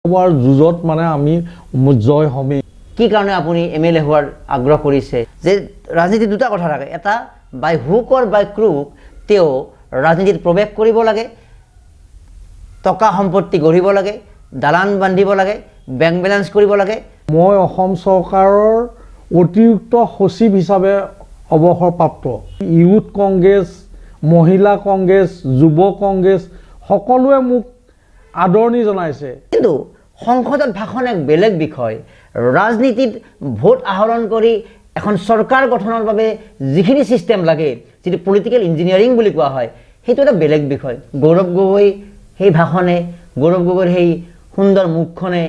লোকসভাৰ যুঁজত মানে আমি জয় হমেই। কি কাৰণে আপুনি MLA হোৱাৰ আগ্ৰহ কৰিছে? যে ৰাজনীতি দুটা কথা থাকে, এটা বাই হুক অৰ বাই ক্ৰুক তেওঁ ৰাজনীতিত প্ৰৱেশ কৰিব লাগে, টকা সম্পত্তি গঢ়িব লাগে, দালান বান্ধিব লাগে, বেংক বেলেঞ্চ কৰিব লাগে। মই অসম চৰকাৰৰ অতিৰিক্ত সচিব হিচাপে অৱসৰপ্ৰাপ্ত। ইউথ কংগ্ৰেছ, মহিলা কংগ্ৰেছ, যুৱ কংগ্ৰেছ সকলোৱে মোক আদৰণি জনাইছে। কিন্তু সংসদত ভাষণ এক বেলেগ বিষয়, ৰাজনীতিত ভোট আহৰণ কৰি এখন চৰকাৰ গঠনৰ বাবে যিখিনি ছিষ্টেম লাগে, যিটো পলিটিকেল ইঞ্জিনিয়াৰিং বুলি কোৱা হয়, সেইটো এটা বেলেগ বিষয়। গৌৰৱ গগৈ সেই ভাষণে, গৌৰৱ গগৈৰ সেই সুন্দৰ মুখখনে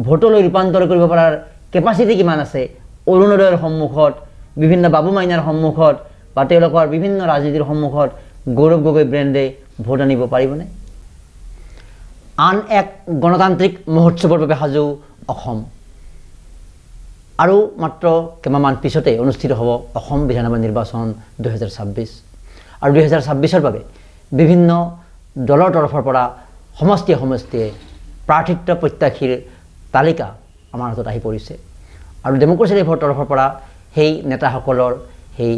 ভোটলৈ ৰূপান্তৰ কৰিব পৰাৰ কেপাচিটি কিমান আছে? অৰুণোদয়ৰ সন্মুখত, বিভিন্ন বাবু মাইনাৰ সন্মুখত বা তেওঁলোকৰ বিভিন্ন ৰাজনীতিৰ সন্মুখত গৌৰৱ গগৈ ব্ৰেণ্ডে ভোট আনিব পাৰিবনে? আন এক গণতান্ত্ৰিক মহোৎসৱৰ বাবে সাজু অসম। আৰু মাত্ৰ কেইমাহমান পিছতে অনুষ্ঠিত হ'ব অসম বিধানসভা নিৰ্বাচন 2026। আৰু 2026ৰ বাবে বিভিন্ন দলৰ তৰফৰ পৰা সমষ্টিয়ে সমষ্টিয়ে প্ৰাৰ্থিত্ব প্ৰত্যাশীৰ তালিকা আমাৰ হাতত আহি পৰিছে। আৰু ডেম'ক্ৰেচি লাইভৰ তৰফৰ পৰা সেই নেতাসকলৰ সেই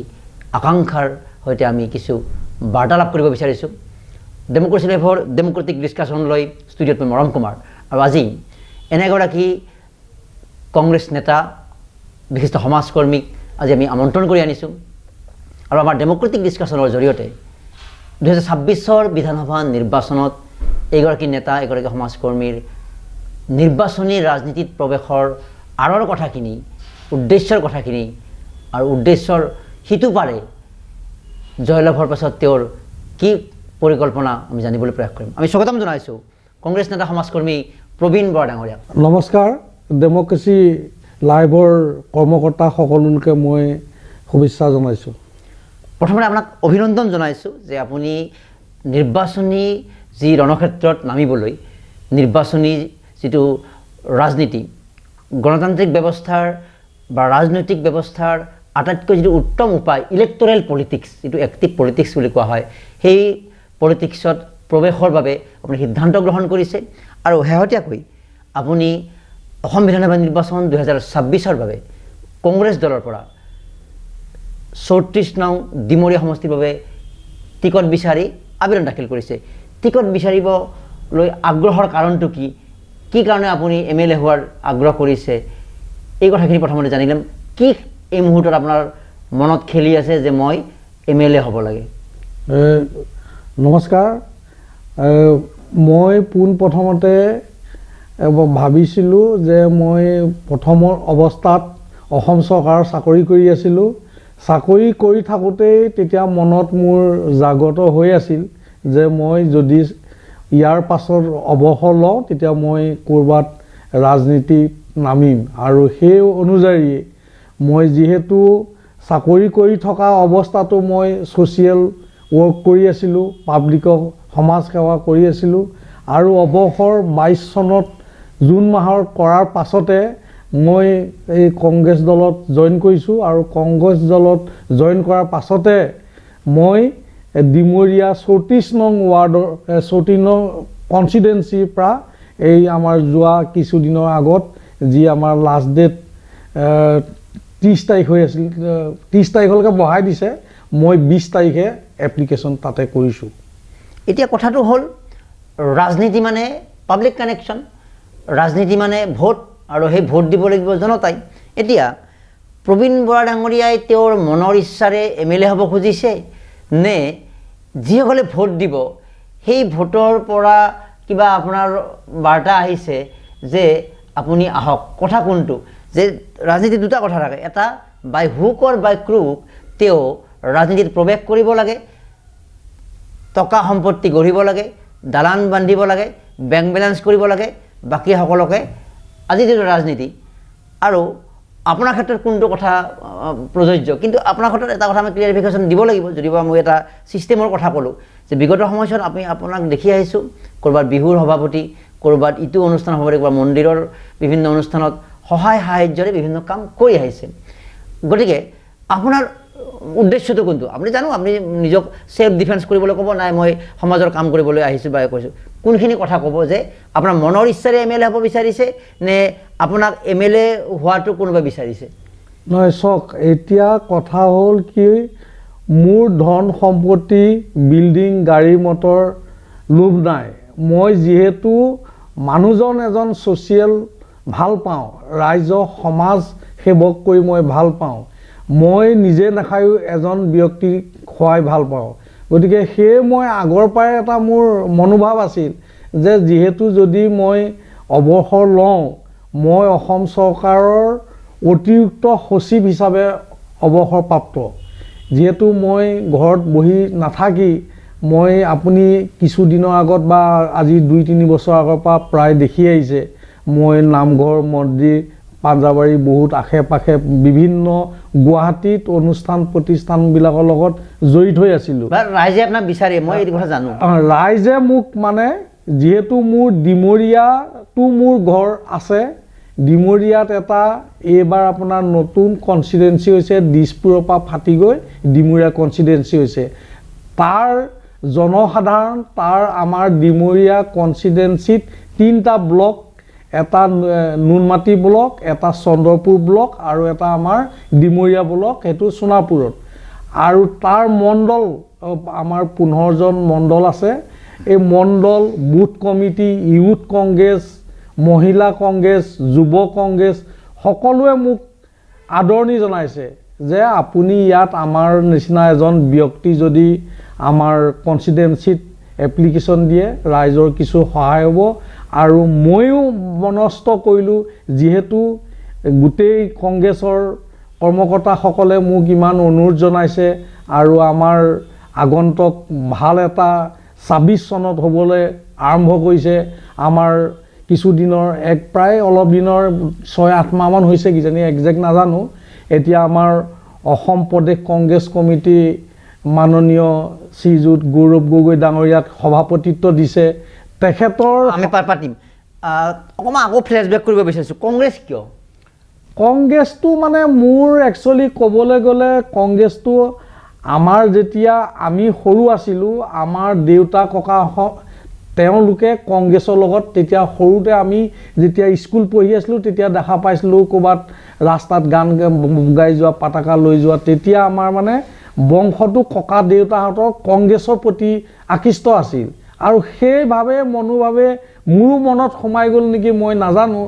আকাংক্ষাৰ সৈতে আমি কিছু বাৰ্তালাপ কৰিব বিচাৰিছোঁ। ডেম'ক্ৰেচি লাইভৰ ডেম'ক্ৰেটিক ডিছকাশ্যনলৈ ষ্টুডিঅ'ত মই মৰম কুমাৰ। আৰু আজি এনেগৰাকী কংগ্ৰেছ নেতা, বিশিষ্ট সমাজকৰ্মীক আজি আমি আমন্ত্ৰণ কৰি আনিছোঁ। আৰু আমাৰ ডেম'ক্ৰেটিক ডিছকাশ্যনৰ জৰিয়তে 2026ৰ বিধানসভা নিৰ্বাচনত এইগৰাকী নেতা, এগৰাকী সমাজকৰ্মীৰ নিৰ্বাচনী ৰাজনীতিত প্ৰৱেশৰ আঁৰৰ কথাখিনি, উদ্দেশ্যৰ কথাখিনি আৰু উদ্দেশ্যৰ সিটো পাৰে জয়লাভৰ পাছত তেওঁৰ কি পৰিকল্পনা আমি জানিবলৈ প্ৰয়াস কৰিম। আমি স্বাগতম জনাইছোঁ কংগ্ৰেছ নেতা সমাজকৰ্মী প্ৰবীণ বৰা ডাঙৰীয়াক। নমস্কাৰ। ডেম'ক্ৰেচি লাইভৰ কৰ্মকৰ্তা সকলোকে মই শুভেচ্ছা জনাইছোঁ। প্ৰথমতে আপোনাক অভিনন্দন জনাইছোঁ যে আপুনি নিৰ্বাচনী যি ৰণক্ষেত্ৰত নামিবলৈ, নিৰ্বাচনী যিটো ৰাজনীতি, গণতান্ত্ৰিক ব্যৱস্থাৰ বা ৰাজনৈতিক ব্যৱস্থাৰ আটাইতকৈ যিটো উত্তম উপায় ইলেক্টৰেল পলিটিক্স, যিটো এক্টিভ পলিটিক্স বুলি কোৱা হয়, সেই পলিটিক্সত প্ৰৱেশৰ বাবে আপুনি সিদ্ধান্ত গ্ৰহণ কৰিছে। আৰু শেহতীয়াকৈ আপুনি অসম বিধানসভা নিৰ্বাচন 2026ৰ বাবে কংগ্ৰেছ দলৰ পৰা 34 নং ডিমৰীয়া সমষ্টিৰ বাবে টিকট বিচাৰি আবেদন দাখিল কৰিছে। টিকট বিচাৰিবলৈ আগ্ৰহৰ কাৰণটো কি? কি কাৰণে আপুনি MLA হোৱাৰ আগ্ৰহ কৰিছে? এই কথাখিনি প্ৰথমতে জানি ল'ম। কি এই মুহূৰ্তত আপোনাৰ মনত খেলি আছে যে মই MLA হ'ব লাগে? নমস্কাৰ। মই পোনপ্ৰথমতে ভাবিছিলোঁ যে মই প্ৰথমৰ অৱস্থাত অসম চৰকাৰৰ চাকৰি কৰি আছিলোঁ। চাকৰি কৰি থাকোঁতেই তেতিয়া মনত মোৰ জাগ্ৰত হৈ আছিল যে মই যদি ইয়াৰ পাছত অৱসৰ লওঁ তেতিয়া মই ক'ৰবাত ৰাজনীতিত নামিম। আৰু সেই অনুযায়ী মই যিহেতু চাকৰি কৰি থকা অৱস্থাতো মই ছ'চিয়েল ৱৰ্ক কৰি আছিলোঁ, পাব্লিকক সমাজ সেৱা কৰি আছিলোঁ। আৰু অৱসৰ 22 চনত জুন মাহৰ কৰাৰ পাছতে মই এই কংগ্ৰেছ দলত জইন কৰিছোঁ। আৰু কংগ্ৰেছ দলত জইন কৰাৰ পাছতে মই ডিমৰীয়া 34 নং ৱাৰ্ডৰ 34 নং কনষ্টিটুৱেঞ্চিৰ পৰা এই আমাৰ যোৱা কিছুদিনৰ আগত যি আমাৰ লাষ্ট ডেট 30 তাৰিখ হৈ আছিল, 30 তাৰিখলৈকে বঢ়াই দিছে, মই 20 তাৰিখে এপ্লিকেশ্যন তাতে কৰিছোঁ। এতিয়া কথাটো হ'ল, ৰাজনীতি মানে পাব্লিক কানেকশ্যন, ৰাজনীতি মানে ভোট, আৰু সেই ভোট দিব লাগিব জনতাই। এতিয়া প্ৰবীণ বৰা ডাঙৰীয়াই তেওঁৰ মনৰ ইচ্ছাৰে MLA হ'ব খুজিছে, নে যিসকলে ভোট দিব সেই ভোটৰ পৰা কিবা আপোনাৰ বাৰ্তা আহিছে যে আপুনি আহক? কথা কোনটো? যে ৰাজনীতি দুটা কথা থাকে, এটা বাই হুক অৰ বাই ক্ৰুক তেওঁ ৰাজনীতিত প্ৰৱেশ কৰিব লাগে, টকা সম্পত্তি গঢ়িব লাগে, দালান বান্ধিব লাগে, বেংক বেলেঞ্চ কৰিব লাগে, বাকী সকলোকে আজি যিটো ৰাজনীতি। আৰু আপোনাৰ ক্ষেত্ৰত কোনটো কথা প্ৰযোজ্য? কিন্তু আপোনাৰ ক্ষেত্ৰত এটা কথা আমি ক্লিয়াৰিফিকেশ্যন দিব লাগিব, যদিও মই এটা ছিষ্টেমৰ কথা ক'লোঁ যে বিগত সময়ছোৱাত আপোনাক দেখি আহিছোঁ ক'ৰবাত বিহুৰ সভাপতি, ক'ৰবাত ইটো অনুষ্ঠান সভাপতি, ক'ৰবাত মন্দিৰৰ বিভিন্ন অনুষ্ঠানত সহায় সাহায্যৰে বিভিন্ন কাম কৰি আহিছে। গতিকে আপোনাৰ উদ্দেশ্যটো কোনটো আপুনি জানো আপুনি নিজক সেলফ ডিফেন্স কৰিবলৈ ক'ব নাই মই সমাজৰ কাম কৰিবলৈ আহিছোঁ বা কৈছোঁ কোনখিনি কথা ক'ব যে আপোনাৰ মনৰ ইচ্ছাৰে MLA হ'ব বিচাৰিছে নে আপোনাক MLA হোৱাটো কোনোবাই বিচাৰিছে নহয় চাওক এতিয়া কথা হ'ল কি মোৰ ধন সম্পত্তি বিল্ডিং গাড়ী মটৰ লোভ নাই মই যিহেতু মানুহজন এজন ছ'চিয়েল ভাল পাওঁ ৰাইজক সমাজ সেৱক কৰি মই ভাল পাওঁ মই নিজে নাখায়ো এজন ব্যক্তিক খুৱাই ভাল পাওঁ গতিকে সেয়ে মই আগৰ পৰাই এটা মোৰ মনোভাৱ আছিল যে যিহেতু যদি মই অৱসৰ লওঁ মই অসম চৰকাৰৰ অতিৰিক্ত সচিব হিচাপে অৱসৰপ্ৰাপ্ত যিহেতু মই ঘৰত বহি নাথাকি মই আপুনি কিছুদিনৰ আগত বা আজি 2-3 বছৰ আগৰ পৰা প্ৰায় দেখি আহিছে মই নামঘৰ মন্দিৰ পাঞ্জাবাৰী বহুত আশে পাশে বিভিন্ন গুৱাহাটীত অনুষ্ঠান প্ৰতিষ্ঠানবিলাকৰ লগত জড়িত হৈ আছিলোঁ ৰাইজে আপোনাক বিচাৰে মই এই কথা জানো ৰাইজে মোক মানে যিহেতু মোৰ ডিমৰীয়াটো মোৰ ঘৰ আছে ডিমৰীয়াত এটা এইবাৰ আপোনাৰ নতুন কনষ্টিটুৱেঞ্চি হৈছে দিছপুৰৰ পৰা ফাটি গৈ ডিমৰীয়া কনষ্টিটুৱেঞ্চি হৈছে তাৰ জনসাধাৰণ তাৰ আমাৰ ডিমৰীয়া কনষ্টিটুৱেঞ্চিত 3টা ব্লক এটা নুনমাটি ব্লক এটা চন্দ্ৰপুৰ ব্লক আৰু এটা আমাৰ ডিমৰীয়া ব্লক সেইটো সোণাপুৰত আৰু তাৰ মণ্ডল আমাৰ 15জন মণ্ডল আছে এই মণ্ডল বুথ কমিটি ইউথ কংগ্ৰেছ মহিলা কংগ্ৰেছ যুৱ কংগ্ৰেছ সকলোৱে মোক আদৰণি জনাইছে যে আপুনি ইয়াত আমাৰ নিচিনা এজন ব্যক্তি যদি আমাৰ কনষ্টিটুৱেঞ্চিত এপ্লিকেশ্যন দিয়ে ৰাইজৰ কিছু সহায় হ'ব আৰু ময়ো মনস্থ কৰিলোঁ যিহেতু গোটেই কংগ্ৰেছৰ কৰ্মকৰ্তাসকলে মোক ইমান অনুৰোধ জনাইছে আৰু আমাৰ আগন্তুক ভাল এটা 26 চনত হ'বলৈ আৰম্ভ কৰিছে আমাৰ কিছুদিনৰ প্ৰায় অলপ দিনৰ 6-8 মাহমান হৈছে কিজানি একজেক্ট নাজানো এতিয়া আমাৰ অসম প্ৰদেশ কংগ্ৰেছ কমিটি মাননীয় শ্ৰীযুত গৌৰৱ গগৈ ডাঙৰীয়াক সভাপতিত্ব দিছে তেখেতৰ আমি পাতিম অকণমান আকৌ ফ্লেশ্ববেক কৰিব বিচাৰিছোঁ কংগ্ৰেছ কিয় কংগ্ৰেছটো মানে মোৰ একচুৱেলি ক'বলৈ গ'লে কংগ্ৰেছটো আমাৰ যেতিয়া আমি সৰু আছিলোঁ আমাৰ দেউতা ককা তেওঁলোকে কংগ্ৰেছৰ লগত তেতিয়া সৰুতে আমি যেতিয়া স্কুল পঢ়ি আছিলোঁ তেতিয়া দেখা পাইছিলোঁ ক'ৰবাত ৰাস্তাত গান গাই যোৱা পতাকা লৈ যোৱা তেতিয়া আমাৰ মানে বংশটো ককা দেউতাহঁতৰ কংগ্ৰেছৰ প্ৰতি আকৃষ্ট আছিল আৰু সেইভাৱে মনোভাৱে মোৰো মনত সোমাই গ'ল নেকি মই নাজানো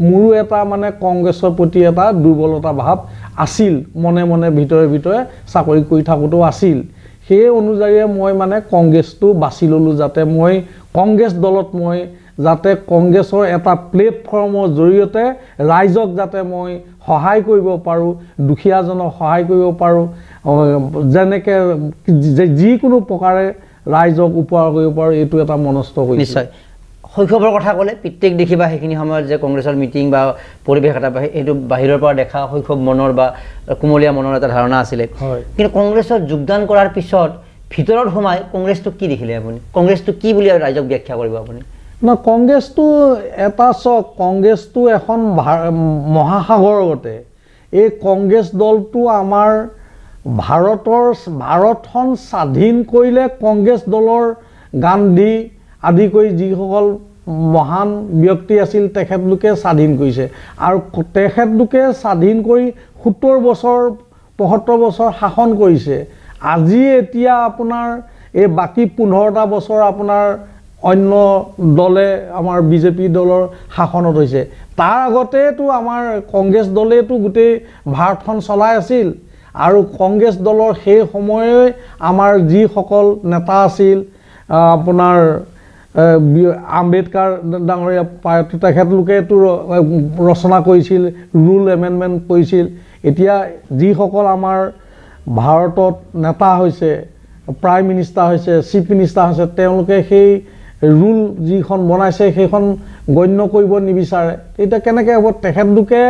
মোৰো এটা মানে কংগ্ৰেছৰ প্ৰতি এটা দুৰ্বলতা ভাৱ আছিল মনে মনে ভিতৰে ভিতৰে চাকৰি কৰি থাকোঁতেও আছিল সেই অনুযায়ী মই মানে কংগ্ৰেছটো বাছি ল'লোঁ যাতে মই কংগ্ৰেছ দলত মই যাতে কংগ্ৰেছৰ এটা প্লেটফৰ্মৰ জৰিয়তে ৰাইজক যাতে মই সহায় কৰিব পাৰোঁ দুখীয়াজনক সহায় কৰিব পাৰোঁ যেনেকৈ যিকোনো প্ৰকাৰে ৰাইজক উপকাৰ কৰিব পাৰোঁ এইটো এটা মনস্থ কৰিছোঁ নিশ্চয় শৈশৱৰ কথা ক'লে পিতৃক দেখিবা সেইখিনি সময়ত যে কংগ্ৰেছৰ মিটিং বা পৰিৱেশ এটা এইটো বাহিৰৰ পৰা দেখা শৈশৱ মনৰ বা কুমলীয়া মনৰ এটা ধাৰণা আছিলে কিন্তু কংগ্ৰেছত যোগদান কৰাৰ পিছত ভিতৰত সোমাই কংগ্ৰেছটো কি দেখিলে আপুনি কংগ্ৰেছটো কি বুলি ৰাইজক ব্যাখ্যা কৰিব আপুনি না কংগ্ৰেছটো এটা চাওক কংগ্ৰেছটো এখন মহাসাগৰৰ গতে এই কংগ্ৰেছ দলটো আমাৰ ভাৰতখন স্বাধীন কৰিলে কংগ্ৰেছ দলৰ গান্ধী আদি কৰি যিসকল মহান ব্যক্তি আছিল তেখেতলোকে স্বাধীন কৰিছে আৰু তেখেতলোকে স্বাধীন কৰি 70 বছৰ 75 বছৰ শাসন কৰিছে আজি এতিয়া আপোনাৰ এই বাকী 15টা বছৰ আপোনাৰ অন্য দলে আমাৰ বিজেপি দলৰ শাসনত হৈছে তাৰ আগতেতো আমাৰ কংগ্ৰেছ দলেতো গোটেই ভাৰতখন চলাই আছিল আৰু কংগ্ৰেছ দলৰ সেই সময়ে আমাৰ যিসকল নেতা আছিল আপোনাৰ আম্বেদকাৰ ডাঙৰীয়া তেখেতলোকেতো ৰচনা কৰিছিল ৰুল এমেণ্ডমেণ্ট কৰিছিল এতিয়া যিসকল আমাৰ ভাৰতত নেতা হৈছে প্ৰাইম মিনিষ্টাৰ হৈছে চিফ মিনিষ্টাৰ হৈছে তেওঁলোকে সেই ৰুল যিখন বনাইছে সেইখন গণ্য কৰিব নিবিচাৰে এতিয়া কেনেকৈ হ'ব তেখেতলোকে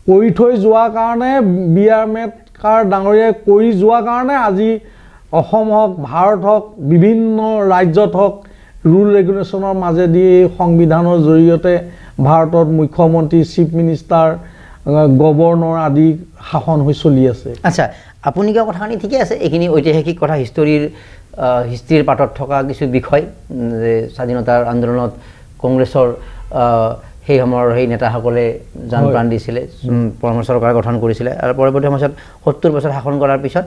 কৰি থৈ যোৱাৰ কাৰণে বি আৰ আম্বেদকাৰ ডাঙৰীয়াই কৰি যোৱাৰ কাৰণে আজি অসম হওক ভাৰত হওক বিভিন্ন ৰাজ্যত হওক ৰুল ৰেগুলেশ্যনৰ মাজেদি সংবিধানৰ জৰিয়তে ভাৰতত মুখ্যমন্ত্ৰী চিফ মিনিষ্টাৰ গভৰ্ণৰ আদি শাসন হৈ চলি আছে আচ্ছা আপুনি কোৱা কথাখিনি ঠিকে আছে, এইখিনি ঐতিহাসিক কথা, হিষ্ট্ৰীৰ পাতত থকা কিছু বিষয়, যে স্বাধীনতাৰ আন্দোলনত কংগ্ৰেছৰ সেই সময়ৰ সেই নেতাসকলে জান প্ৰাণ দিছিলে, চৰকাৰ গঠন কৰিছিলে, আৰু পৰৱৰ্তী সময়ত 70 বছৰ শাসন কৰাৰ পিছত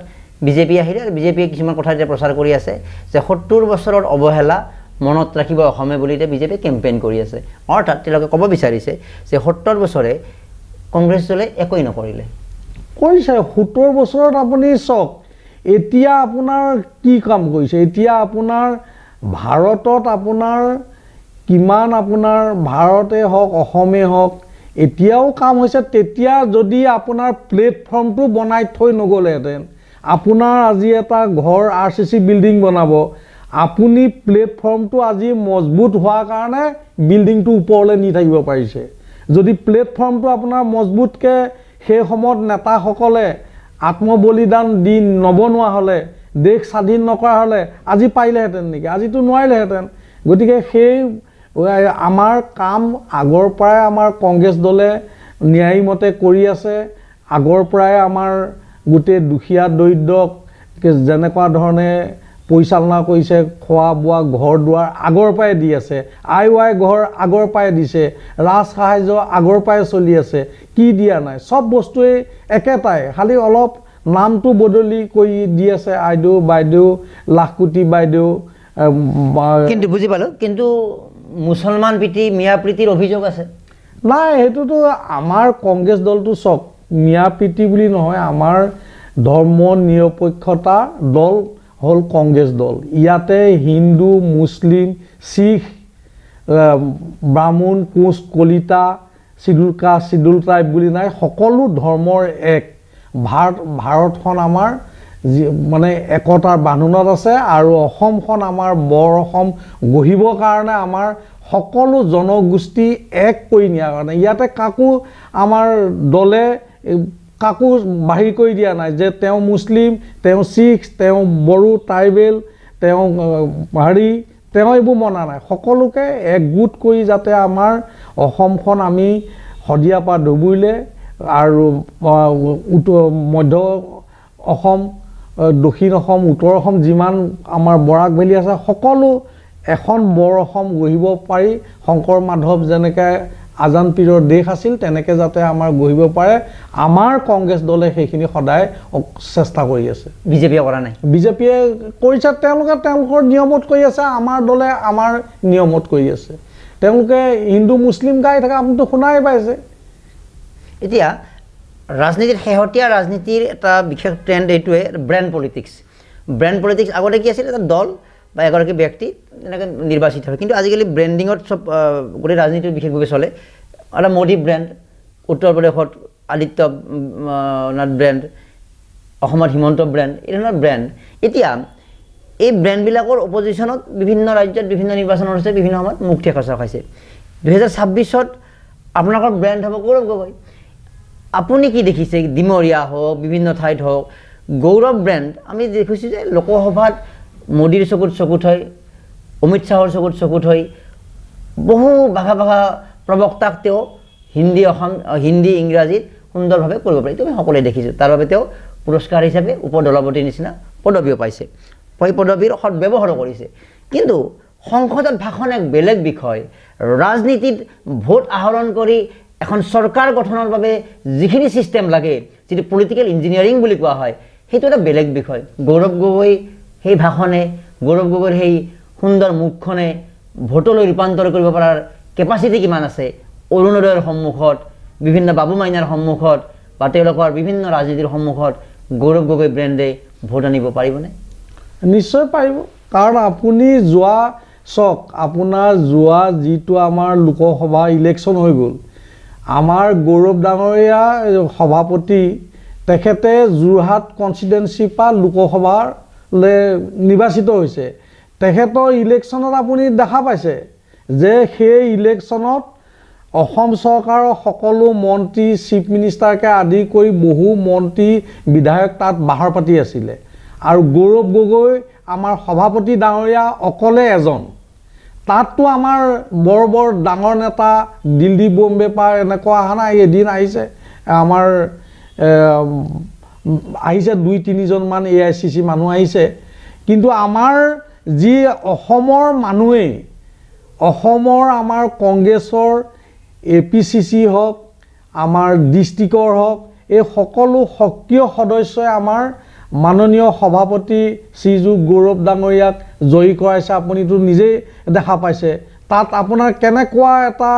বিজেপি আহিলে, আৰু বিজেপিয়ে কিছুমান কথা এতিয়া প্ৰচাৰ কৰি আছে যে 70 বছৰৰ অৱহেলা মনত ৰাখিব অসমে বুলি এতিয়া বিজেপিয়ে কেম্পেইন কৰি আছে। অৰ্থাৎ তেওঁলোকে ক'ব বিচাৰিছে যে 70 বছৰে কংগ্ৰেছ দলে একোৱেই নকৰিলে। কৰিছে 70 বছৰত আপুনি চাওক, এতিয়া আপোনাৰ কি কাম কৰিছে, এতিয়া আপোনাৰ ভাৰতত আপোনাৰ কিমান, আপোনাৰ ভাৰতে হওক অসমে হওক এতিয়াও কাম হৈছে। তেতিয়া যদি আপোনাৰ প্লেটফৰ্মটো বনাই থৈ নগ'লেহেঁতেন, আপোনাৰ আজি এটা ঘৰ RCC বিল্ডিং বনাব, আপুনি প্লেটফৰ্মটো আজি মজবুত হোৱাৰ কাৰণে বিল্ডিংটো ওপৰলৈ নি থাকিব পাৰিছে। যদি প্লেটফৰ্মটো আপোনাৰ মজবুতকৈ সেই সময়ত নেতাসকলে আত্মবলিদান দি নবনোৱা হ'লে, দেশ স্বাধীন নকৰা হ'লে আজি পাৰিলেহেঁতেন নেকি? আজিতো নোৱাৰিলেহেঁতেন। গতিকে সেই আমাৰ কাম আগৰ পৰাই আমাৰ কংগ্ৰেছ দলে ন্যায়ীমতে কৰি আছে। আগৰ পৰাই আমাৰ গোটেই দুখীয়া দৰিদ্ৰক যেনেকুৱা ধৰণে পৰিচালনা কৰিছে, খোৱা বোৱা ঘৰ দুৱাৰ আগৰ পৰাই দি আছে, IY ঘৰ আগৰ পৰাই দিছে, ৰাজ সাহাৰ্য আগৰ পৰাই চলি আছে, কি দিয়া নাই, চব বস্তুৱেই একেটাই, খালি অলপ নামটো বদলি কৰি দি আছে, আইদেউ বাইদেউ, লাখকুটি বাইদেউ। কিন্তু বুজি পালোঁ, কিন্তু মুছলমান প্ৰীতি মিয়া প্ৰীতিৰ অভিযোগ আছে। নাই, সেইটোতো আমাৰ কংগ্ৰেছ দলটো চাওক, মিয়া প্ৰীতি বুলি নহয়, আমাৰ ধৰ্ম নিৰপেক্ষতা দল হ'ল কংগ্ৰেছ দল। ইয়াতে হিন্দু, মুছলিম, Sikh, Brahmin, Koch, Kalita, scheduled caste, scheduled tribe বুলি নাই, সকলো ধৰ্মৰ এক। ভাৰতখন আমাৰ মানে একতাৰ বান্ধোনত আছে, আৰু অসমখন আমাৰ বৰ অসম গঢ়িবৰ কাৰণে আমাৰ সকলো জনগোষ্ঠী এক কৰি নিয়াৰ কাৰণে ইয়াতে কাকো আমাৰ দলে কাকো বাহিৰ কৰি দিয়া নাই যে তেওঁ মুছলিম, তেওঁ শিখ, তেওঁ বড়ো ট্ৰাইবেল, তেওঁ তেওঁ এইবোৰ মনা নাই। সকলোকে একগোট কৰি যাতে আমাৰ অসমখন আমি শদিয়াৰ পৰা ধুবুৰীলৈ আৰু মধ্য অসম, দক্ষিণ অসম, উত্তৰ অসম যিমান আমাৰ বৰাক ভেলী আছে, সকলো এখন বৰ অসম গঢ়িব পাৰি। শংকৰ মাধৱ যেনেকৈ আজান পীৰৰ দেশ আছিল, তেনেকৈ যাতে আমাৰ গঢ়িব পাৰে, আমাৰ কংগ্ৰেছ দলে সেইখিনি সদায় চেষ্টা কৰি আছে। বিজেপিয়ে কৰা নাই? বিজেপিয়ে কৰিছে, তেওঁলোকে তেওঁলোকৰ নিয়মত কৰি আছে, আমাৰ দলে আমাৰ নিয়মত কৰি আছে। তেওঁলোকে হিন্দু মুছলিম গাই থাকে, আপুনিতো শুনাই পাইছে। এতিয়া ৰাজনীতিৰ, শেহতীয়া ৰাজনীতিৰ এটা বিশেষ ট্ৰেণ্ড এইটোৱে ব্ৰেণ্ড পলিটিক্স। ব্ৰেণ্ড পলিটিক্স আগতে কি আছিল, এটা দল বা এগৰাকী ব্যক্তি তেনেকৈ নিৰ্বাচিত হয়, কিন্তু আজিকালি ব্ৰেণ্ডিঙত চব গোটেই ৰাজনীতিটো বিশেষভাৱে চলে। এটা মোদী ব্ৰেণ্ড, উত্তৰ প্ৰদেশত আদিত্য নাথ ব্ৰেণ্ড, অসমত হিমন্ত ব্ৰেণ্ড, এই ধৰণৰ ব্ৰেণ্ড। এতিয়া এই ব্ৰেণ্ডবিলাকৰ অপজিশ্যনত বিভিন্ন ৰাজ্যত বিভিন্ন নিৰ্বাচন হৈছে, বিভিন্ন সময়ত মুখ ঠেকচা খাইছে। 2026ত আপোনালোকৰ ব্ৰেণ্ড হ'ব গৌৰৱ গগৈ। আপুনি কি দেখিছে, ডিমৰীয়া হওক, বিভিন্ন ঠাইত হওক, গৌৰৱ ব্ৰেণ্ড আমি দেখিছোঁ যে লোকসভাত মোদীৰ চকুত চকুত হৈ, অমিত শ্বাহৰ চকুত চকুত হৈ, বহু ভাষা প্ৰবক্তাক তেওঁ হিন্দী ইংৰাজীত সুন্দৰভাৱে কৰিব পাৰি, এইটো আমি সকলোৱে দেখিছোঁ। তাৰ বাবে তেওঁ পুৰস্কাৰ হিচাপে উপদলপতিৰ নিচিনা পদবীও পাইছে, সেই পদবীৰ সদব্যৱহাৰো কৰিছে। কিন্তু সংসদত ভাষণ এক বেলেগ বিষয়, ৰাজনীতিত ভোট আহৰণ কৰি এখন চৰকাৰ গঠনৰ বাবে যিখিনি ছিষ্টেম লাগে, যিটো পলিটিকেল ইঞ্জিনিয়াৰিং বুলি কোৱা হয়, সেইটো এটা বেলেগ বিষয়। গৌৰৱ গগৈ সেই ভাষণে, গৌৰৱ গগৈৰ সেই সুন্দৰ মুখখনে ভোটলৈ ৰূপান্তৰ কৰিব পৰাৰ কেপাচিটি কিমান আছে? অৰুণোদয়ৰ সন্মুখত, বিভিন্ন বাবু মাইনাৰ সন্মুখত বা তেওঁলোকৰ বিভিন্ন ৰাজনীতিৰ সন্মুখত গৌৰৱ গগৈ ব্ৰেণ্ডে ভোট আনিব পাৰিবনে? নিশ্চয় পাৰিব, কাৰণ আপুনি চাওক, আপোনাৰ যিটো আমাৰ লোকসভা ইলেকশ্যন হৈ গ'ল, আমাৰ গৌৰৱ ডাঙৰীয়া সভাপতি, তেখেতে যোৰহাট কনষ্টিটুৱেঞ্চিৰ পৰা লোকসভালৈ নিৰ্বাচিত হৈছে। তেখেতৰ ইলেকশ্যনত আপুনি দেখা পাইছে যে সেই ইলেকশ্যনত অসম চৰকাৰৰ সকলো মন্ত্ৰী, চিফ মিনিষ্টাৰকে আদি কৰি বহু মন্ত্ৰী বিধায়ক তাত বাহৰ পাতি আছিলে, আৰু গৌৰৱ গগৈ আমাৰ সভাপতি ডাঙৰীয়া অকলে এজন। তাততো আমাৰ বৰ ডাঙৰ নেতা দিল্লী বম্বে পৰা এনেকুৱা অহা নাই, এদিন আহিছে আমাৰ আহিছে 2-3জনমান AICC মানুহ আহিছে, কিন্তু আমাৰ যি অসমৰ মানুহেই, অসমৰ আমাৰ কংগ্ৰেছৰ APCC হওক, আমাৰ ডিষ্ট্ৰিক্টৰ হওক, এই সকলো সক্ৰিয় সদস্যই আমাৰ মাননীয় সভাপতি শ্ৰীযুত গৌৰৱ ডাঙৰীয়াক জয়ী কৰাইছে। আপুনিতো নিজেই দেখা পাইছে। তাত আপোনাৰ কেনেকুৱা এটা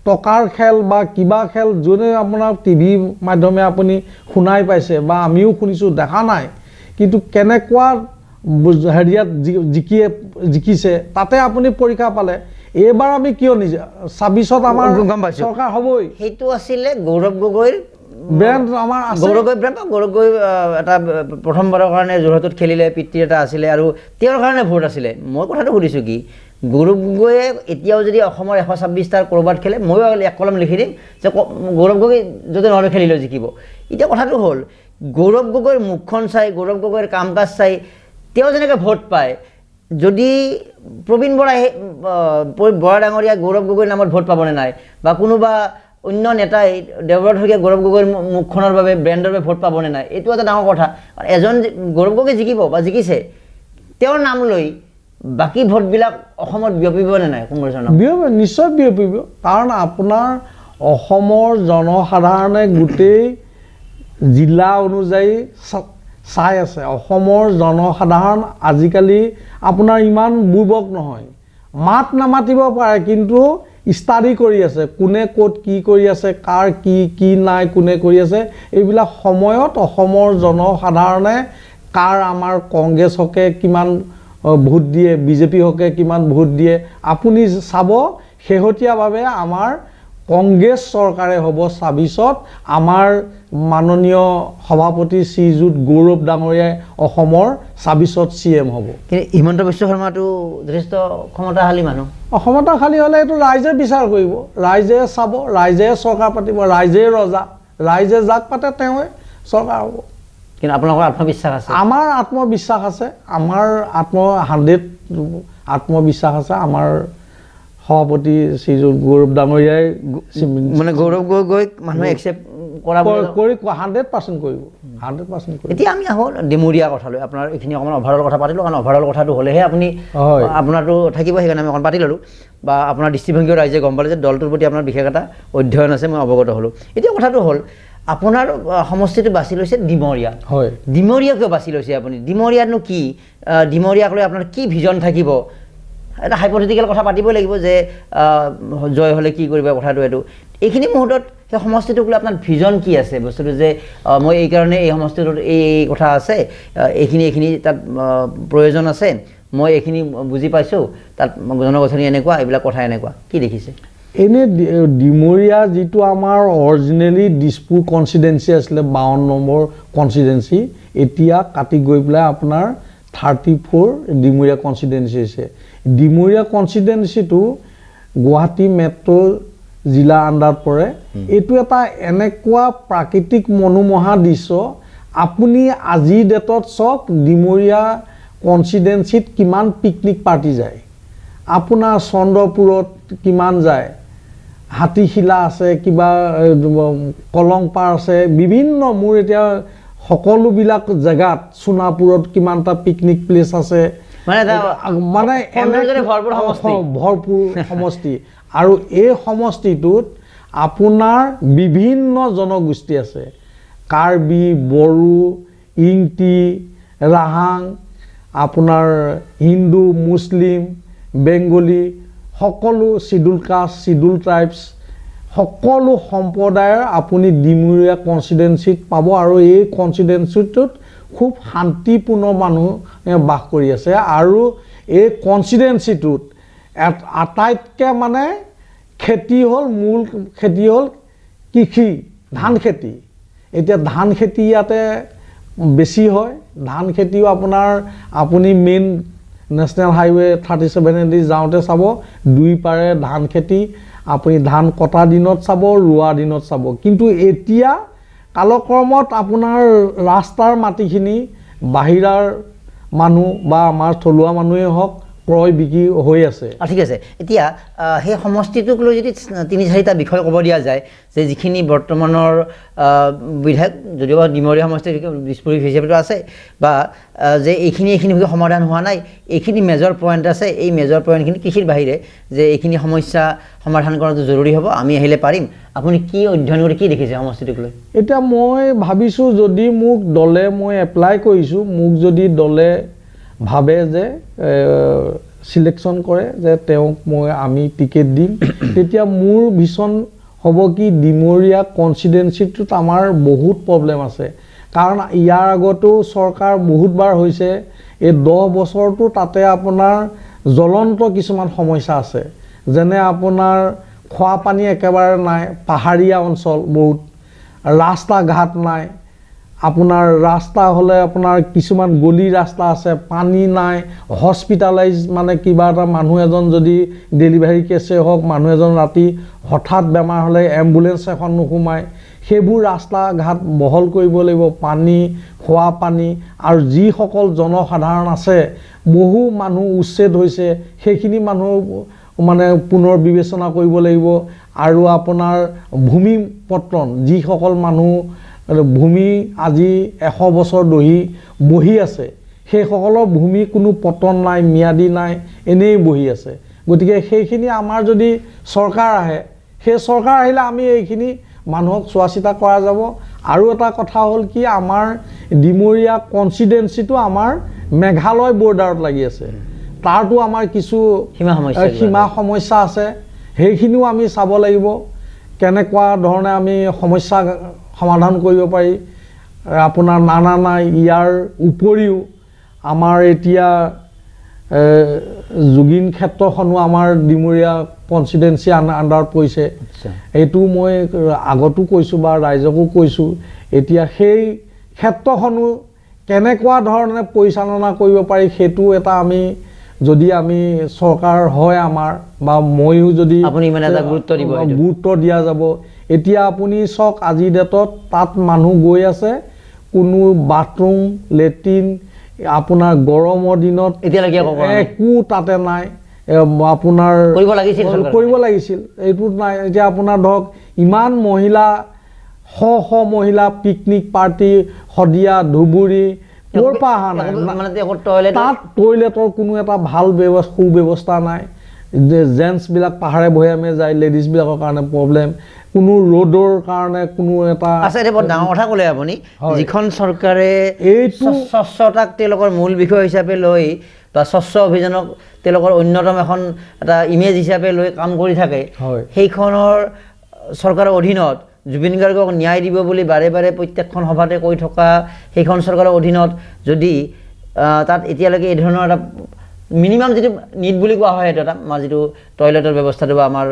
টকাৰ খেল বা কিবা খেল যোনে আপোনাৰ টিভি মাধ্যমে আপুনি শুনাই পাইছে বা আমিও শুনিছোঁ, দেখা নাই, কিন্তু কেনেকুৱা হেৰিয়াত জিকিছে তাতে আপুনি পৰীক্ষা পালে। এইবাৰ আমি কিয় নিজে 26ত আমাৰ গম পাইছোঁ চৰকাৰ হ'বই। সেইটো আছিলে গৌৰৱ গগৈৰ ব্ৰেণ্ড আমাৰ আছে। গৌৰৱ গগৈ এটা প্ৰথমবাৰৰ কাৰণে যোৰহাটত খেলিলে, পিতৃ এটা আছিলে আৰু তেওঁৰ কাৰণে ভোট আছিলে। মই কথাটো সুধিছোঁ কি, গৌৰৱ গগৈয়ে এতিয়াও যদি অসমৰ 126টাৰ ক'ৰবাত খেলে, ময়ো এক কলম লিখি দিম যে গৌৰৱ গগৈ যদি নহ'লে খেলিলেও জিকিব। এতিয়া কথাটো হ'ল, গৌৰৱ গগৈৰ মুখখন চাই, গৌৰৱ গগৈৰ কাম কাজ চাই তেওঁ যেনেকৈ ভোট পায়, যদি প্ৰবীণ বৰা ডাঙৰীয়া গৌৰৱ গগৈৰ নামত ভোট পাবনে নাই, বা কোনোবা অন্য নেতাই দেৱব্ৰত শইকীয়া গৌৰৱ গগৈৰ মুখখনৰ বাবে, ব্ৰেণ্ডৰ বাবে ভোট পাবনে নাই, এইটো এটা ডাঙৰ কথা। এজন গৌৰৱ গগৈ জিকিব বা জিকিছে, তেওঁৰ নাম লৈ বাকী ভোটবিলাক অসমত বিয়পিবনে নাই কংগ্ৰেছৰ নাম? নিশ্চয় বিয়পিব। কাৰণ আপোনাৰ অসমৰ জনসাধাৰণে গোটেই জিলা অনুযায়ী চাই আছে। অসমৰ জনসাধাৰণ আজিকালি আপোনাৰ ইমান বুৰ্বক নহয়, মাত নামাতিব পাৰে, কিন্তু ষ্টাডি কৰি আছে, কোনে ক'ত কি কৰি আছে, কাৰ কি নাই, কোনে কৰি আছে। এইবিলাক সময়ত অসমৰ জনসাধাৰণে কাৰ আমাৰ কংগ্ৰেছকে কিমান ভোট দিয়ে, বিজেপি হকে কিমান ভোট দিয়ে, আপুনি চাব। শেহতীয়াভাৱে আমাৰ কংগ্ৰেছ চৰকাৰে হ'ব 26ত। আমাৰ মাননীয় সভাপতি শ্ৰীযুত গৌৰৱ ডাঙৰীয়াই অসমৰ 26ত CM হ'ব। কিন্তু হিমন্ত বিশ্ব শৰ্মাটো যথেষ্ট ক্ষমতাশালী মানুহ। ক্ষমতাশালী হ'লে এইটো ৰাইজে বিচাৰ কৰিব, ৰাইজে চাব, ৰাইজে চৰকাৰ পাতিব, ৰাইজে ৰজা, ৰাইজে যাক পাতে তেওঁৱে চৰকাৰ হ'ব। কিন্তু আপোনালোকৰ আত্মবিশ্বাস আছে? আমাৰ আত্মবিশ্বাস আছে, আমাৰ 100 আত্মবিশ্বাস আছে। আমাৰ সভাপতি শ্ৰীযুত গৌৰৱ ডাঙৰীয়াই মানে গৌৰৱ গগৈক মানুহে একচেপ্ট কৰা 100% কৰিব, 100% কৰিব। এতিয়া আমি আহোঁ ডিমৰীয়া কথালৈ। আপোনাৰ এইখিনি অকণমান অভাৰঅল কথা পাতিলোঁ, কাৰণ অভাৰঅল কথাটো হ'লেহে আপুনি আপোনাৰতো থাকিব, সেইকাৰণে আমি অকণ পাতি ল'লোঁ, বা আপোনাৰ দৃষ্টিভংগীও ৰাইজে গম পালে যে দলটোৰ প্ৰতি আপোনাৰ বিশেষ এটা অধ্যয়ন আছে, মই অৱগত হ'লোঁ। এতিয়া কথাটো হ'ল, আপোনাৰ সমষ্টিটো বাছি লৈছে ডিমৰীয়া। হয়, ডিমৰীয়া কিয় বাছি লৈছে আপুনি? ডিমৰীয়ানো কি? ডিমৰীয়াক লৈ আপোনাৰ কি ভিজন থাকিব? এটা হাইপথেটিকেল কথা পাতিবই লাগিব যে জয় হ'লে কি কৰিব কথাটো। এইখিনি মুহূৰ্তত সেই সমষ্টিটোক লৈ আপোনাৰ ভিজন কি আছে? বস্তুটো যে মই এইকাৰণে এই সমষ্টিটোত এই কথা আছে, এইখিনি তাত প্ৰয়োজন আছে, মই এইখিনি বুজি পাইছোঁ, তাত জনগঠনি এনেকুৱা, এইবিলাক কথা এনেকুৱা, কি দেখিছে? এনে ডিমৰীয়া যিটো আমাৰ অৰিজিনেলি দিছপুৰ কনষ্টিটুৱেঞ্চি আছিলে, 52 নম্বৰ কনষ্টিটুৱেঞ্চি, এতিয়া কাটি গৈ পেলাই আপোনাৰ 34 ডিমৰীয়া কনষ্টিটুৱেঞ্চি হৈছে। ডিমৰীয়া কনষ্টিটুৱেঞ্চিটো গুৱাহাটী মেট্ৰ' জিলা আণ্ডাৰত পৰে। এইটো এটা এনেকুৱা প্ৰাকৃতিক মনোমোহা দৃশ্য, আপুনি আজিৰ ডেটত চাওক ডিমৰীয়া কনষ্টিটুৱেঞ্চিত কিমান পিকনিক পাৰ্টি যায়, আপোনাৰ চন্দ্ৰপুৰত কিমান যায়, হাতীশিলা আছে, কিবা কলংপাৰ আছে, বিভিন্ন মোৰ এতিয়া সকলোবিলাক জেগাত, সোণাপুৰত কিমানটা পিকনিক প্লেচ আছে, মানে ভৰপূৰ সমষ্টি। আৰু এই সমষ্টিটোত আপোনাৰ বিভিন্ন জনগোষ্ঠী আছে, কাৰ্বি, বড়ো, ইংতি, ৰাহাং, আপোনাৰ হিন্দু, মুছলিম, বেংগলী, সকলো চিডুল কাষ্ট, চিডুল ট্ৰাইবছ, সকলো সম্প্ৰদায়ৰ আপুনি ডিমৰীয়া কনষ্টিটুৱেঞ্চিত পাব। আৰু এই কনষ্টিটুৱেঞ্চিটোত খুব শান্তিপূৰ্ণ মানুহে বাস কৰি আছে। আৰু এই কনষ্টিটুৱেঞ্চিটোত আটাইতকৈ মানে খেতি হ'ল, মূল খেতি হ'ল কৃষি, ধান খেতি। এতিয়া ধান খেতি ইয়াতে বেছি হয়। ধান খেতিও আপোনাৰ আপুনি মেইন নেশ্যনেল হাইৱে 37 যাওঁতে চাব, দুই পাৰে ধান খেতি। আপুনি ধান কটা দিনত চাব, ৰোৱা দিনত চাব। কিন্তু এতিয়া কালক্ৰমত আপোনাৰ ৰাস্তাৰ মাটিখিনি বাহিৰাৰ মানুহ বা আমাৰ থলুৱা মানুহেই হওক ক্ৰয় বিক্ৰী হৈ আছে। ঠিক আছে, এতিয়া সেই সমষ্টিটোক লৈ যদি ৩-৪টা বিষয় ক'ব দিয়া যায় যে যিখিনি বৰ্তমানৰ বিধায়ক যদিও ডিমৰীয়া সমষ্টিৰ বিস্ফোৰিত হিচাপেতো আছে বা যে এইখিনি সমাধান হোৱা নাই, এইখিনি মেজৰ পইণ্ট আছে, এই মেজৰ পইণ্টখিনি কৃষিৰ বাহিৰে যে এইখিনি সমস্যা সমাধান কৰাটো জৰুৰী হ'ব, আমি আহিলে পাৰিম, আপুনি কি অধ্যয়ন কৰি কি দেখিছে সমষ্টিটোক লৈ? এতিয়া মই ভাবিছোঁ যদি মোক দলে, মই এপ্লাই কৰিছোঁ, মোক যদি দলে ভাবে যে চিলেকশ্যন কৰে যে তেওঁক আমি টিকেট দিম, তেতিয়া মোৰ ভিছন হ'ব কি ডিমৰীয়া কনষ্টিটুৱেঞ্চিটোত আমাৰ বহুত প্ৰব্লেম আছে। কাৰণ ইয়াৰ আগতো চৰকাৰ বহুতবাৰ হৈছে, এই 10 বছৰটো তাতে আপোনাৰ জ্বলন্ত কিছুমান সমস্যা আছে, যেনে আপোনাৰ খোৱা পানী একেবাৰে নাই, পাহাৰীয়া অঞ্চল বহুত, ৰাস্তা ঘাট নাই, আপোনাৰ ৰাস্তা হ'লে আপোনাৰ কিছুমান গলি ৰাস্তা আছে, পানী নাই, হস্পিটালাইজ মানে কিবা এটা মানুহ এজন যদি ডেলিভাৰী কেছে হওক, মানুহ এজন ৰাতি হঠাৎ বেমাৰ হ'লে এম্বুলেঞ্চ এখন নোসোমায়, সেইবোৰ ৰাস্তা ঘাট বহল কৰিব লাগিব, পানী, খোৱা পানী, আৰু যিসকল জনসাধাৰণ আছে বহু মানুহ উচ্ছেদ হৈছে, সেইখিনি মানুহ মানে পুনৰ বিবেচনা কৰিব লাগিব। আৰু আপোনাৰ ভূমি পত্ৰণ, যিসকল মানুহ ভূমি আজি 100 বছৰ বহি আছে, সেইসকলৰ ভূমি কোনো পতন নাই, ম্যাদী নাই, এনেই বহি আছে। গতিকে সেইখিনি আমাৰ যদি চৰকাৰ আহে, সেই চৰকাৰ আহিলে আমি এইখিনি মানুহক চোৱা চিতা কৰা যাব। আৰু এটা কথা হ'ল কি, আমাৰ ডিমৰীয়া কনষ্টিটুৱেঞ্চিটো আমাৰ মেঘালয় বৰ্ডাৰত লাগি আছে, তাৰতো আমাৰ কিছু সীমা সমস্যা আছে, সেইখিনিও আমি চাব লাগিব, কেনেকুৱা ধৰণে আমি সমস্যা সমাধান কৰিব পাৰি। আপোনাৰ নাই ইয়াৰ উপৰিও আমাৰ এতিয়া জুগিন ক্ষেত্ৰখনো আমাৰ ডিমৰীয়া কনষ্টিটুৱেঞ্চি আণ্ডাৰত পৰিছে। এইটো মই আগতো কৈছোঁ বা ৰাইজকো কৈছোঁ, এতিয়া সেই ক্ষেত্ৰখনো কেনেকুৱা ধৰণে পৰিচালনা কৰিব পাৰি, সেইটো এটা আমি যদি চৰকাৰ হয় আমাৰ, বা ময়ো যদি গুৰুত্ব দিয়া যাব। এতিয়া আপুনি চাওক, আজিৰ ডেটত তাত মানুহ গৈ আছে, কোনো বাথৰুম, লেট্ৰিন আপোনাৰ গৰমৰ দিনত একো তাতে নাই, আপোনাৰ কৰিব লাগিছিল, এইটোত নাই। এতিয়া আপোনাৰ ধৰক ইমান মহিলা, শ মহিলা পিকনিক পাৰ্টি, শদিয়া, ধুবুৰী, ক'ৰ পৰা অহা নাই, তাত টয়লেটৰ কোনো এটা ভাল সুব্যৱস্থা নাই, জেণ্টছবিলাক পাহাৰে ভৈয়ামে যায়, লেডিজবিলাকৰ কাৰণে প্ৰব্লেম, কোনো ৰ'দৰ কাৰণে কোনো এটা বৰ ডাঙৰ কথা ক'লে আপুনি। যিখন চৰকাৰে এইটো স্বচ্ছতাক তেওঁলোকৰ মূল বিষয় হিচাপে লৈ বা স্বচ্ছ অভিযানক তেওঁলোকৰ অন্যতম এটা ইমেজ হিচাপে লৈ কাম কৰি থাকে, সেইখনৰ চৰকাৰৰ অধীনত জুবিন গাৰ্গক ন্যায় দিব বুলি বাৰে বাৰে প্ৰত্যেকখন সভাতে কৈ থকা সেইখন চৰকাৰৰ অধীনত যদি তাত এতিয়ালৈকে এই ধৰণৰ এটা মিনিমাম যিটো নিট বুলি কোৱা হয়, সেইটো এটা যিটো টয়লেটৰ ব্যৱস্থাটো বা আমাৰ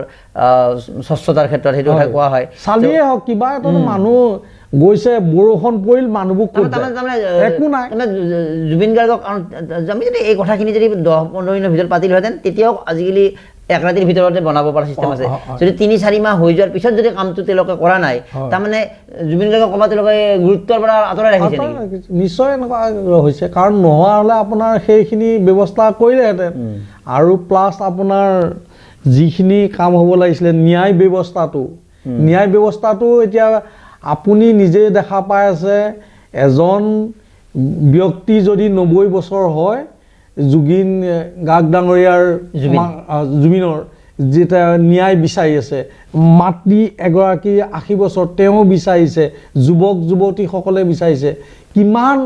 স্বচ্ছতাৰ ক্ষেত্ৰত সেইটো কথা কোৱা হয়, চালিয়ে হওক কিবা এটা মানুহ গৈছে, বৰষুণ পৰিল, মানুহবোৰ একো নাই। জুবিন গাৰ্গক আমি যদি এই কথাখিনি যদি 10-15 দিনৰ ভিতৰত পাতিলোহেঁতেন, তেতিয়াও আজিকালি 1 ৰাতিৰ ভিতৰতে বনাব পৰা চিষ্টেম আছে। যদি 3-4 মাহ হৈ যোৱাৰ পিছত যদি কামটো তেওঁলোকে কৰা নাই, তাৰমানে জুবিন গাৰ্গক ক'ৰবাত তেওঁলোকে গুৰুত্বৰ পৰা আঁতৰাই ৰাখিছে নেকি? নিশ্চয় এনেকুৱা হৈছে, কাৰণ নোহোৱা হ'লে আপোনাৰ সেইখিনি ব্যৱস্থা কৰিলেহেঁতেন। আৰু প্লাছ আপোনাৰ যিখিনি কাম হ'ব লাগিছিলে, ন্যায় ব্যৱস্থাটো এতিয়া আপুনি নিজে দেখা পাই আছে, এজন ব্যক্তি যদি 90 বছৰ হয়, জুবিন গাৰ্গ ডাঙৰীয়াৰ জুবিনৰ যেতিয়া ন্যায় বিচাৰি আছে, মাতৃ এগৰাকী 80 বছৰ, তেওঁ বিচাৰিছে, যুৱক যুৱতীসকলে বিচাৰিছে, কিমান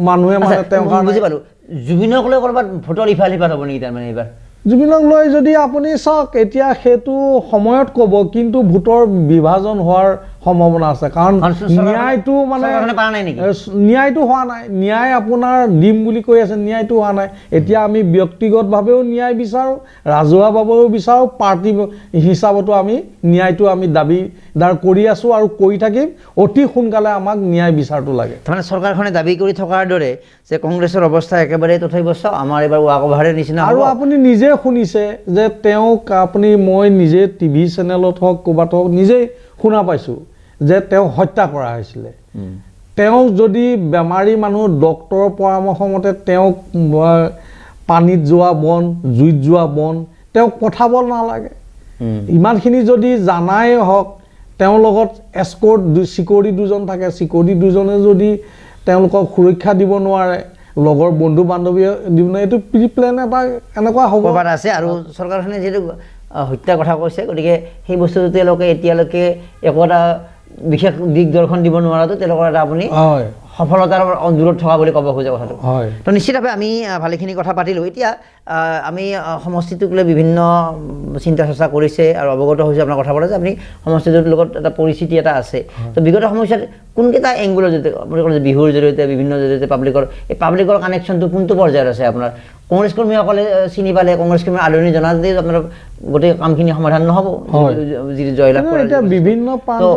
মানুহে মানে তেওঁ বুজি পালোঁ। জুবিনক লৈ ক'ৰবাত ভোটৰ ইফাল সিফাল হ'ব নেকি তাৰমানে এইবাৰ? জুবিনক লৈ যদি আপুনি চাওক, এতিয়া সেইটো সময়ত ক'ব, কিন্তু ভোটৰ বিভাজন হোৱাৰ সম্ভাৱনা আছে, কাৰণ ন্যায়টো মানে ন্যায়টো হোৱা নাই, ন্যায় আপোনাৰ দিম বুলি কৈ আছে, ন্যায়টো হোৱা নাই। এতিয়া আমি ব্যক্তিগতভাৱেও ন্যায় বিচাৰোঁ, ৰাজহুৱাভাৱেও বিচাৰোঁ, পাৰ্টি হিচাপতো আমি ন্যায়টো দাবীদাৰ কৰি আছোঁ আৰু কৰি থাকিম। অতি সোনকালে আমাক ন্যায় বিচাৰটো লাগে। তাৰমানে চৰকাৰখনে দাবী কৰি থকাৰ দৰে যে কংগ্ৰেছৰ অৱস্থা একেবাৰে তথৈবচ, আমাৰ এইবাৰ ৱাকঅভাৰৰ নিচিনা। আৰু আপুনি নিজে শুনিছে যে তেওঁক মই নিজে টিভি চেনেলত হওক ক'ৰবাত হওক নিজেই শুনা পাইছোঁ যে তেওঁক হত্যা কৰা হৈছিলে। তেওঁক যদি বেমাৰী মানুহ ডক্তৰৰ পৰামৰ্শ মতে তেওঁক পানীত যোৱা বন জুইত যোৱা বন তেওঁক পঠাব নালাগে ইমানখিনি যদি জানাই হওক তেওঁৰ লগত এস্কৰ্ট চিকিউৰিটি দুজন থাকে চিকিউৰিটি দুজনে যদি তেওঁলোকক সুৰক্ষা দিব নোৱাৰে লগৰ বন্ধু বান্ধৱীয়ে দিব নোৱাৰে এইটো প্ৰি প্লেন এটা এনেকুৱা হ'ব পাৰে আছে আৰু চৰকাৰখনে যিহেতু হত্যাৰ কথা কৈছে গতিকে সেই বস্তুটো তেওঁলোকে এতিয়ালৈকে একো এটা বিশেষ দিগদৰ্শন দিব নোৱাৰাটো তেওঁলোকৰ এটা আপুনি হয় সফলতাৰ দূৰত থকা বুলি ক'ব খোজে কথাটো হয় তো নিশ্চিতভাৱে আমি ভালেখিনি কথা পাতিলোঁ এতিয়া আমি সমষ্টিটোক লৈ বিভিন্ন চিন্তা চৰ্চা কৰিছে আৰু অৱগত হৈছে আপোনাৰ কথা পতা যে আপুনি সমষ্টিটোৰ লগত এটা পৰিস্থিতি এটা আছে তো বিগত সমস্যাত কোনকেইটা এংগুলৰ জৰিয়তে আপুনি ক'লে যে বিহুৰ জৰিয়তে বিভিন্ন জৰিয়তে পাব্লিকৰ কানেকশ্যনটো কোনটো পৰ্যায়ত আছে আপোনাৰ কংগ্ৰেছ কৰ্মীসকলে চিনি পালে কংগ্ৰেছ কৰ্মী আদৰণি জনালে আপোনাৰ গোটেই কামখিনি সমাধান নহ'ব যি জয়লাভ কৰে এতিয়া বিভিন্ন তো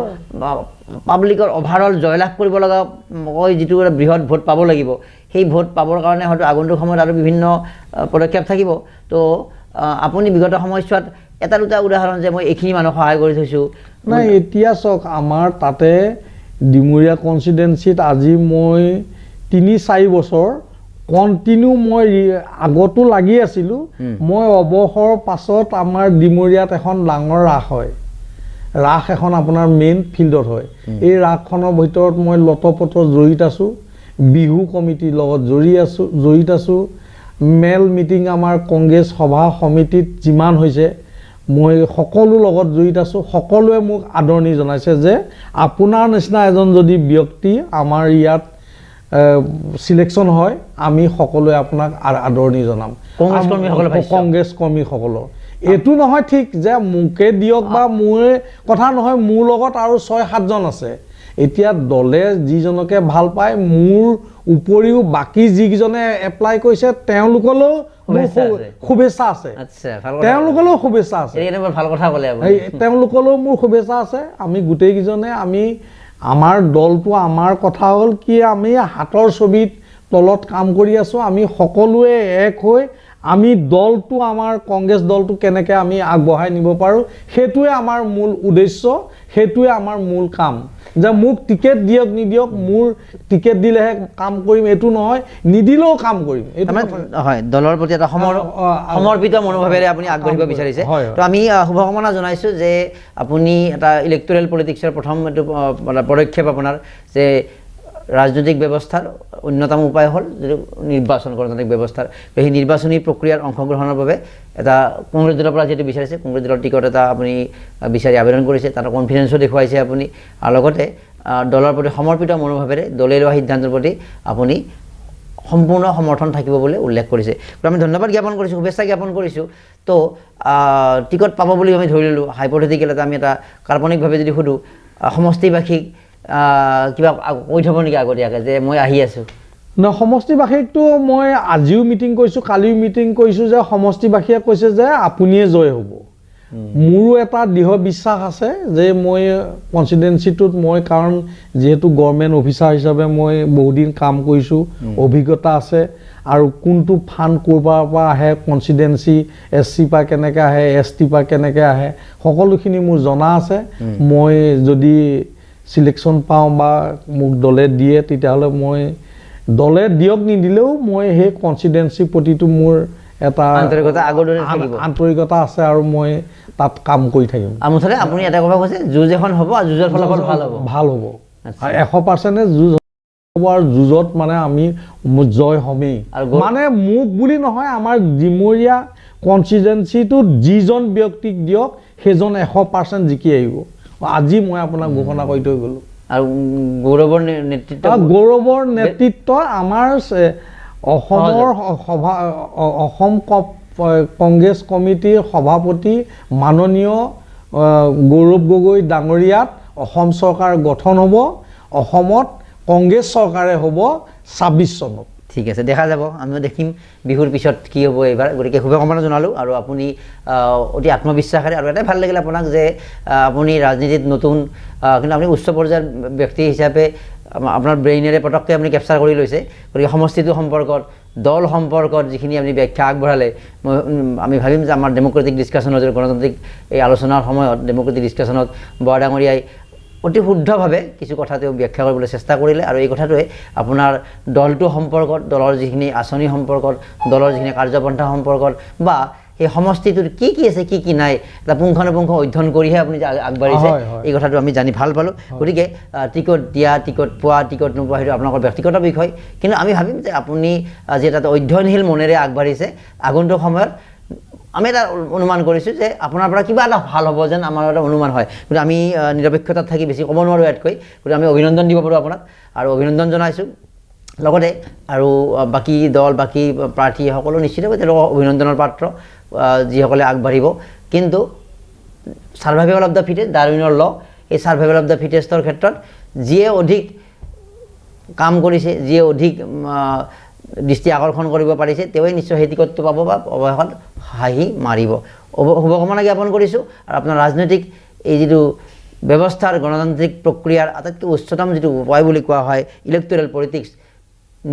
পাব্লিকৰ অভাৰঅল জয়লাভ কৰিব লগা যিটো এটা বৃহৎ ভোট পাব লাগিব সেই ভোট পাবৰ কাৰণে হয়তো আগন্তুক সময়ত আৰু বিভিন্ন পদক্ষেপ থাকিব তো আপুনি বিগত সময়ছোৱাত এটা দুটা উদাহৰণ যে মই এইখিনি মানুহক সহায় কৰি থৈছোঁ নাই এতিয়া চাওক আমাৰ তাতে ডিমৰীয়া কনষ্টিটুৱেঞ্চিত আজি মই 3-4 বছৰ কণ্টিনিউ মই আগতো লাগি আছিলোঁ মই অৱসৰৰ পাছত আমাৰ ডিমৰীয়াত এখন ডাঙৰ ৰাস হয় ৰাস এখন আপোনাৰ মেইন ফিল্ডত হয় এই ৰাসখনৰ ভিতৰত মই লতপত জড়িত আছোঁ বিহু কমিটিৰ লগত জড়িত আছোঁ মেল মিটিং আমাৰ কংগ্ৰেছ সভা সমিতিত যিমান হৈছে মই সকলো লগত জড়িত আছোঁ সকলোৱে মোক আদৰণি জনাইছে যে আপোনাৰ নিচিনা এজন যদি ব্যক্তি আমাৰ ইয়াত সিলেকশ্যন হয় আমি সকলোৱে আপোনাক আদৰণি জনাম কংগ্ৰেছ কৰ্মীসকলৰ এইটো নহয় ঠিক যে মোকে দিয়ক বা মোৰ কথা নহয় মোৰ লগত আৰু 6-7জন আছে এতিয়া দলে যিজনকে ভাল পায় মোৰ উপৰিও বাকী যিকেইজনে এপ্লাই কৰিছে তেওঁলোকলৈও শুভেচ্ছা আছে তেওঁলোকলৈও শুভেচ্ছা আছে ভাল কথা ক'লে তেওঁলোকলৈও মোৰ শুভেচ্ছা আছে আমি গোটেইকেইজনে আমি আমাৰ দলটো আমাৰ কথা হ'ল কি আমি হাতৰ ছবিত তলত কাম কৰি আছোঁ আমি সকলোৱে এক হৈ আমি দলটো আমাৰ কংগ্ৰেছ দলটো কেনেকৈ আমি আগবঢ়াই নিব পাৰোঁ সেইটোৱে আমাৰ মূল উদ্দেশ্য সেইটোৱে আমাৰ মূল কাম যে মোক টিকেট দিয়ক নিদিয়ক মোৰ টিকেট দিলেহে কাম কৰিম এইটো নহয় নিদিলেও কাম কৰিম হয় দলৰ প্ৰতি এটা সমৰ্পিত মনোভাৱেৰে আপুনি আগবাঢ়িব বিচাৰিছে তো আমি শুভকামনা জনাইছোঁ যে আপুনি এটা ইলেক্টৰেল পলিটিক্সৰ প্ৰথম এইটো পদক্ষেপ আপোনাৰ যে ৰাজনৈতিক ব্যৱস্থাৰ অন্যতম উপায় হ'ল যিটো নিৰ্বাচন গণতান্ত্ৰিক ব্যৱস্থাৰ সেই নিৰ্বাচনী প্ৰক্ৰিয়াৰ অংশগ্ৰহণৰ বাবে এটা কংগ্ৰেছ দলৰ পৰা যিটো বিচাৰিছে কংগ্ৰেছ দলৰ টিকট এটা আপুনি বিচাৰি আবেদন কৰিছে তাত কনফিডেন্সো দেখুৱাইছে আপুনি আৰু লগতে দলৰ প্ৰতি সমৰ্পিত মনোভাৱেৰে দলে লোৱা সিদ্ধান্তৰ প্ৰতি আপুনি সম্পূৰ্ণ সমৰ্থন থাকিব বুলি উল্লেখ কৰিছে আমি ধন্যবাদ জ্ঞাপন কৰিছোঁ শুভেচ্ছা জ্ঞাপন কৰিছোঁ তো টিকট পাব বুলি আমি ধৰি ল'লোঁ হাইপথেটিকেল এটা আমি এটা কাল্পনিকভাৱে যদি সুধোঁ সমষ্টিবাসীক কিবা কৈ থ'ব নেকি আগতীয়াকৈ যে মই আহি আছোঁ সমষ্টিবাসীকতো মই আজিও মিটিং কৰিছোঁ কালিও মিটিং কৰিছোঁ যে সমষ্টিবাসীয়ে কৈছে যে আপুনিয়ে জয় হ'ব মোৰো এটা দৃঢ় বিশ্বাস আছে যে মই কনষ্টিটুৱেঞ্চিটোত মই কাৰণ যিহেতু গভৰ্ণমেণ্ট অফিচাৰ হিচাপে মই বহুদিন কাম কৰিছোঁ অভিজ্ঞতা আছে আৰু কোনটো ফাণ্ড ক'ৰবাৰ পৰা আহে কনষ্টিটুৱেঞ্চি SC পৰা কেনেকৈ আহে ST পৰা কেনেকৈ আহে সকলোখিনি মোৰ জনা আছে মই যদি সিলেকশ্যন পাওঁ বা মোক দলে দিয়ে তেতিয়াহ'লে মই দলে দিয়ক নিদিলেও মই সেই কনষ্টিটুৱেঞ্চিৰ প্ৰতিটো মোৰ এটা আন্তৰিকতা আছে আৰু মই তাত কাম কৰি থাকিম মুঠতে আপুনি এটা কথা কৈছে যুঁজ এখন হ'ব আৰু যুঁজৰ ফলাফল ভাল হ'ব 100% যুঁজ হ'ব আৰু যুঁজত মানে আমি জয় হ'মেই মানে মোক বুলি নহয় আমাৰ ডিমৰীয়া কনষ্টিটুৱেঞ্চিটোত যিজন ব্যক্তিক দিয়ক সেইজন 100% জিকি আহিব আজি মই আপোনাক ঘোষণা কৰি থৈ গ'লোঁ আৰু গৌৰৱৰ নেতৃত্ব আমাৰ অসম কংগ্ৰেছ কমিটিৰ সভাপতি মাননীয় গৌৰৱ গগৈ ডাঙৰীয়াত অসম চৰকাৰ গঠন হ'ব অসমত কংগ্ৰেছ চৰকাৰে হ'ব 26 চনত ঠিক আছে দেখা যাব আমিও দেখিম বিহুৰ পিছত কি হ'ব এইবাৰ গতিকে শুভকামনা জনালোঁ আৰু আপুনি অতি আত্মবিশ্বাসেৰে আৰু এটাই ভাল লাগিল আপোনাক যে আপুনি ৰাজনীতিত নতুন কিন্তু আপুনি উচ্চ পৰ্যায়ৰ ব্যক্তি হিচাপে আপোনাৰ ব্ৰেইনেৰে পটককৈ আপুনি কেপচাৰ কৰি লৈছে গতিকে সমষ্টিটো সম্পৰ্কত দল সম্পৰ্কত যিখিনি আপুনি ব্যাখ্যা আগবঢ়ালে আমি ভাবিম যে আমাৰ ডেম'ক্ৰেটিক ডিছকাশ্যনৰ গণতান্ত্ৰিক এই আলোচনাৰ সময়ত ডেম'ক্ৰেটিক ডিছকাশ্যনত বৰা ডাঙৰীয়াই অতি শুদ্ধভাৱে কিছু কথা তেওঁ ব্যাখ্যা কৰিবলৈ চেষ্টা কৰিলে আৰু এই কথাটোৱে আপোনাৰ দলটোৰ সম্পৰ্কত, দলৰ যিখিনি আঁচনি সম্পৰ্কত, দলৰ যিখিনি কাৰ্যপন্থা সম্পৰ্কত বা সেই সমষ্টিটোৰ কি আছে কি নাই এটা পুংখানুপুংখ অধ্যয়ন কৰিহে আপুনি যে আগবাঢ়িছে এই কথাটো আমি জানি ভাল পালোঁ। গতিকে টিকট দিয়া, টিকট পোৱা, টিকট নোপোৱা সেইটো আপোনালোকৰ ব্যক্তিগত বিষয়, কিন্তু আমি ভাবিম যে আপুনি যি এটা অধ্যয়নশীল মনেৰে আগবাঢ়িছে, আগন্তুক সময়ত আমি এটা অনুমান কৰিছোঁ যে আপোনাৰ পৰা কিবা এটা ভাল হ'ব যেন আমাৰ এটা অনুমান হয়। গতিকে আমি নিৰপেক্ষতাত থাকি বেছি ক'ব নোৱাৰোঁ ইয়াতকৈ, গতিকে আমি অভিনন্দন দিব পাৰোঁ আপোনাক আৰু অভিনন্দন জনাইছোঁ। লগতে আৰু বাকী দল, বাকী প্ৰাৰ্থী সকলো নিশ্চিতভাৱে তেওঁলোকৰ অভিনন্দনৰ পাত্ৰ যিসকলে আগবাঢ়িব। কিন্তু ছাৰ্ভাইভেল অফ দ্য ফিটেষ্ট, ডাৰউইনৰ ল, এই ছাৰ্ভাইভেল অফ দ্য ফিটেষ্টৰ ক্ষেত্ৰত যিয়ে অধিক কাম কৰিছে, যিয়ে অধিক দৃষ্টি আকৰ্ষণ কৰিব পাৰিছে তেওঁৱেই নিশ্চয় সেই টিকটটো পাব বা অৱশেষত হাঁহি মাৰিব। শুভকামনা জ্ঞাপন কৰিছোঁ। আৰু আপোনাৰ ৰাজনৈতিক এই যিটো ব্যৱস্থাৰ গণতান্ত্ৰিক প্ৰক্ৰিয়াৰ আটাইতকৈ উচ্চতম যিটো উপায় বুলি কোৱা হয় ইলেক্টৰেল পলিটিক্স,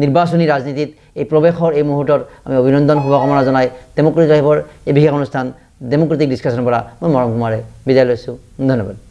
নিৰ্বাচনী ৰাজনীতিত এই প্ৰৱেশৰ এই মুহূৰ্তত আমি অভিনন্দন শুভকামনা জনাই ডেম'ক্ৰেটিক লাইভৰ এই বিশেষ অনুষ্ঠান ডেম'ক্ৰেটিক ডিছকাশ্যনৰ পৰা মই মৰম কুমাৰে বিদায় লৈছোঁ। ধন্যবাদ।